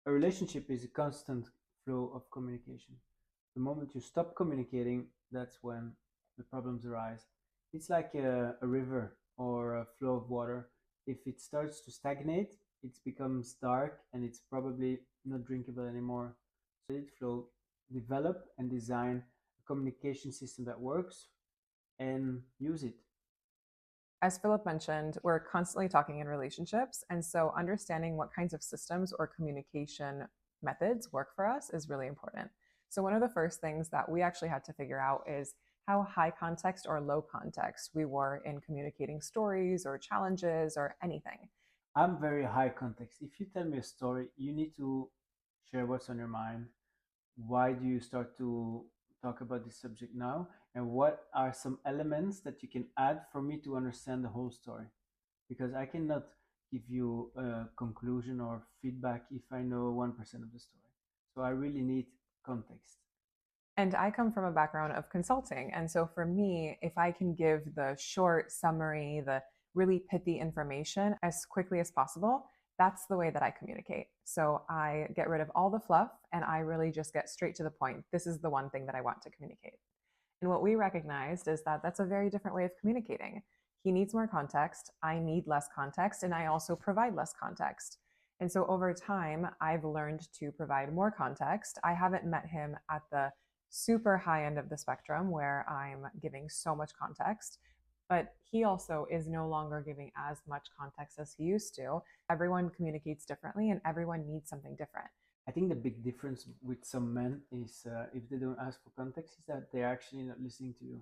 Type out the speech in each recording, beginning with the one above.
A relationship is a constant flow of communication. The moment you stop communicating, that's when the problems arise. It's like a river or a flow of water. If it starts to stagnate, it becomes dark and it's probably not drinkable anymore. So let it flow, develop and design a communication system that works and use it. As Philip mentioned, we're constantly talking in relationships. And so understanding what kinds of systems or communication methods work for us is really important. So, one of the first things that we actually had to figure out is how high context or low context we were in communicating stories or challenges or anything. I'm very high context. If you tell me a story, you need to share what's on your mind. Why do you start to talk about this subject now? And what are some elements that you can add for me to understand the whole story? Because I cannot give you a conclusion or feedback if I know 1% of the story. So I really need context. And I come from a background of consulting. And so for me, if I can give the short summary, the really pithy information as quickly as possible, that's the way that I communicate. So I get rid of all the fluff and I really just get straight to the point. This is the one thing that I want to communicate. And what we recognized is that that's a very different way of communicating. He needs more context. I need less context. And I also provide less context. And so over time, I've learned to provide more context. I haven't met him at the super high end of the spectrum where I'm giving so much context, but he also is no longer giving as much context as he used to. Everyone communicates differently and everyone needs something different. I think the big difference with some men is if they don't ask for context, is that they're actually not listening to you.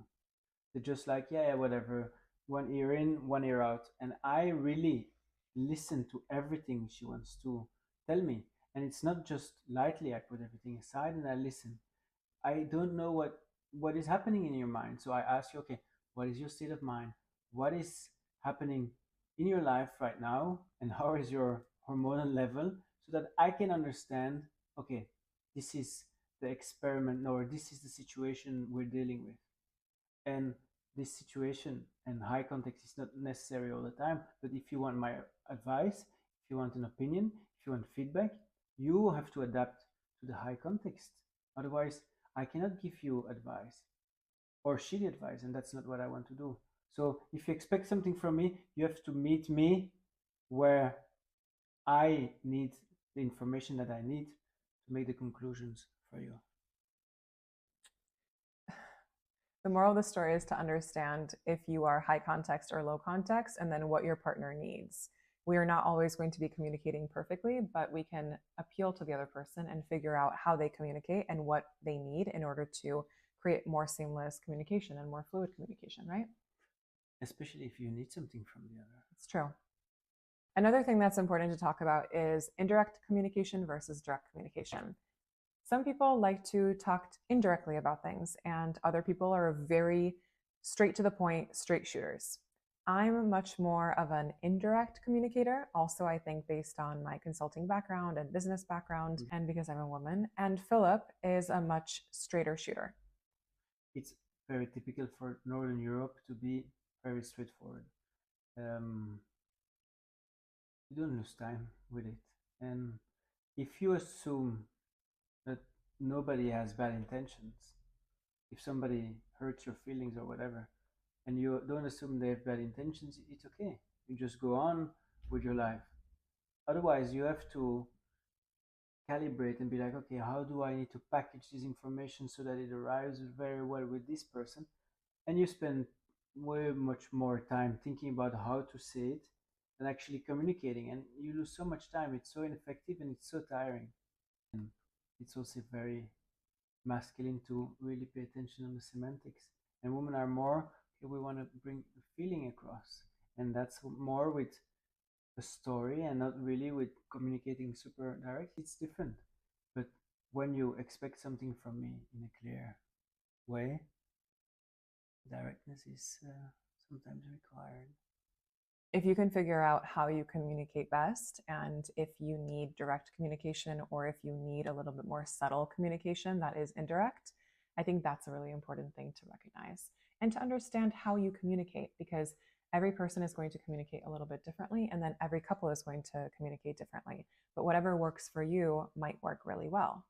They're just like, yeah, yeah, whatever. One ear in, one ear out. And I really listen to everything she wants to tell me. And it's not just lightly, I put everything aside and I listen. I don't know what is happening in your mind. So I ask you, okay, what is your state of mind? What is happening in your life right now? And how is your hormonal level? So that I can understand, okay, this is the experiment or this is the situation we're dealing with. And this situation and high context is not necessary all the time. But if you want my advice, if you want an opinion, if you want feedback, you have to adapt to the high context. Otherwise, I cannot give you advice or shitty advice, and that's not what I want to do. So if you expect something from me, you have to meet me where I need the information that I need to make the conclusions for you. The moral of the story is to understand if you are high context or low context, and then what your partner needs. We are not always going to be communicating perfectly, but we can appeal to the other person and figure out how they communicate and what they need in order to create more seamless communication and more fluid communication, right? Especially if you need something from the other. It's true. Another thing that's important to talk about is indirect communication versus direct communication. Some people like to talk indirectly about things, and other people are very straight to the point, straight shooters. I'm much more of an indirect communicator, also, I think, based on my consulting background and business background, Mm. and because I'm a woman. And Philip is a much straighter shooter. It's very typical for Northern Europe to be very straightforward. Um, you don't lose time with it. And if you assume that nobody has bad intentions, if somebody hurts your feelings or whatever, and you don't assume they have bad intentions, it's okay. You just go on with your life. Otherwise, you have to calibrate and be like, okay, how do I need to package this information so that it arrives very well with this person? And you spend way much more time thinking about how to say it than actually communicating. And you lose so much time. It's so ineffective and it's so tiring. And it's also very masculine to really pay attention on the semantics. And women are more, okay, we want to bring the feeling across. And that's more with a story and not really with communicating super direct. It's different. But when you expect something from me in a clear way, directness is sometimes required. If you can figure out how you communicate best, and if you need direct communication or if you need a little bit more subtle communication that is indirect, I think that's a really important thing to recognize and to understand how you communicate, because Every person is going to communicate a little bit differently, and then every couple is going to communicate differently. But whatever works for you might work really well.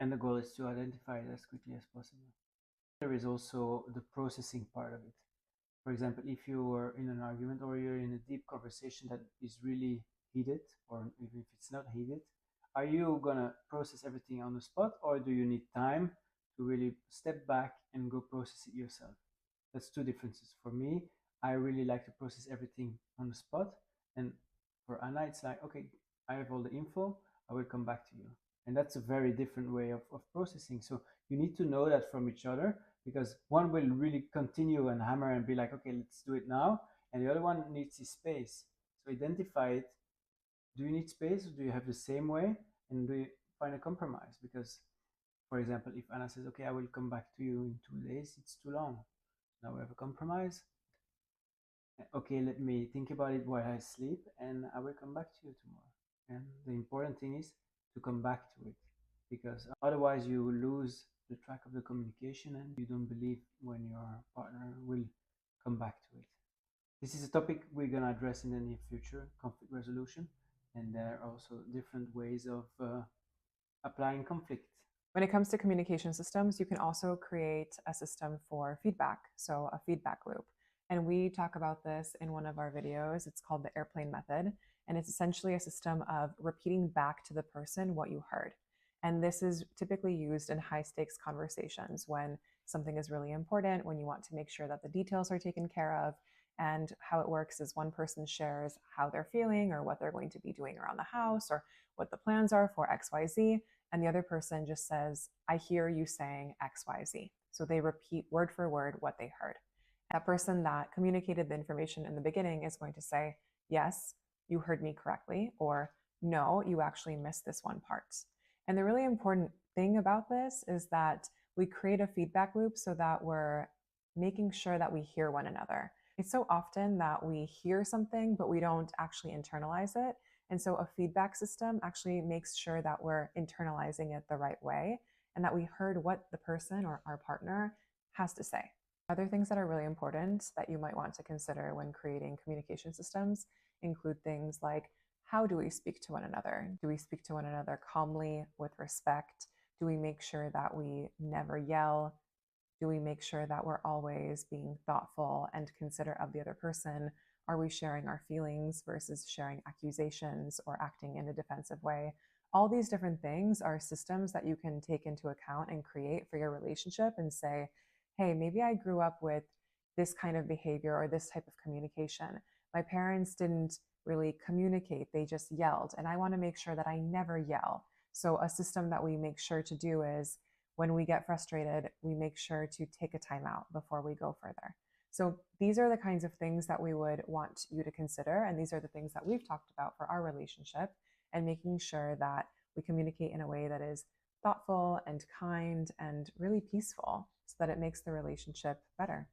And the goal is to identify it as quickly as possible. There is also the processing part of it. For example, if you are in an argument or you're in a deep conversation that is really heated, or even if it's not heated, are you gonna process everything on the spot, or do you need time to really step back and go process it yourself? That's two differences. For me, I really like to process everything on the spot, and for Anna, it's like, okay, I have all the info, I will come back to you. And that's a very different way of processing. So you need to know that from each other, because one will really continue and hammer and be like, okay, let's do it now. And the other one needs his space. So identify it. Do you need space, or do you have the same way? And do you find a compromise? Because, for example, if Anna says, okay, I will come back to you in 2 days, it's too long. Now we have a compromise. Okay, let me think about it while I sleep, and I will come back to you tomorrow. And the important thing is to come back to it, because otherwise you will lose the track of the communication and you don't believe when your partner will come back to it. This is a topic we're going to address in the near future, conflict resolution, and there are also different ways of applying conflict. When it comes to communication systems, you can also create a system for feedback, so a feedback loop. And we talk about this in one of our videos. It's called the airplane method. And it's essentially a system of repeating back to the person what you heard. And this is typically used in high stakes conversations when something is really important, when you want to make sure that the details are taken care of. And how it works is one person shares how they're feeling or what they're going to be doing around the house or what the plans are for XYZ. And the other person just says, I hear you saying XYZ. So they repeat word for word what they heard. That person that communicated the information in the beginning is going to say, yes, you heard me correctly, or no, you actually missed this one part. And the really important thing about this is that we create a feedback loop so that we're making sure that we hear one another. It's so often that we hear something, but we don't actually internalize it. And so a feedback system actually makes sure that we're internalizing it the right way and that we heard what the person or our partner has to say. Other things that are really important that you might want to consider when creating communication systems include things like, how do we speak to one another? Do we speak to one another calmly, with respect? Do we make sure that we never yell? Do we make sure that we're always being thoughtful and considerate of the other person? Are we sharing our feelings versus sharing accusations or acting in a defensive way? All these different things are systems that you can take into account and create for your relationship and say, hey, maybe I grew up with this kind of behavior or this type of communication. My parents didn't really communicate, they just yelled. And I want to make sure that I never yell. So a system that we make sure to do is when we get frustrated, we make sure to take a timeout before we go further. So these are the kinds of things that we would want you to consider. And these are the things that we've talked about for our relationship, and making sure that we communicate in a way that is thoughtful and kind and really peaceful so that it makes the relationship better.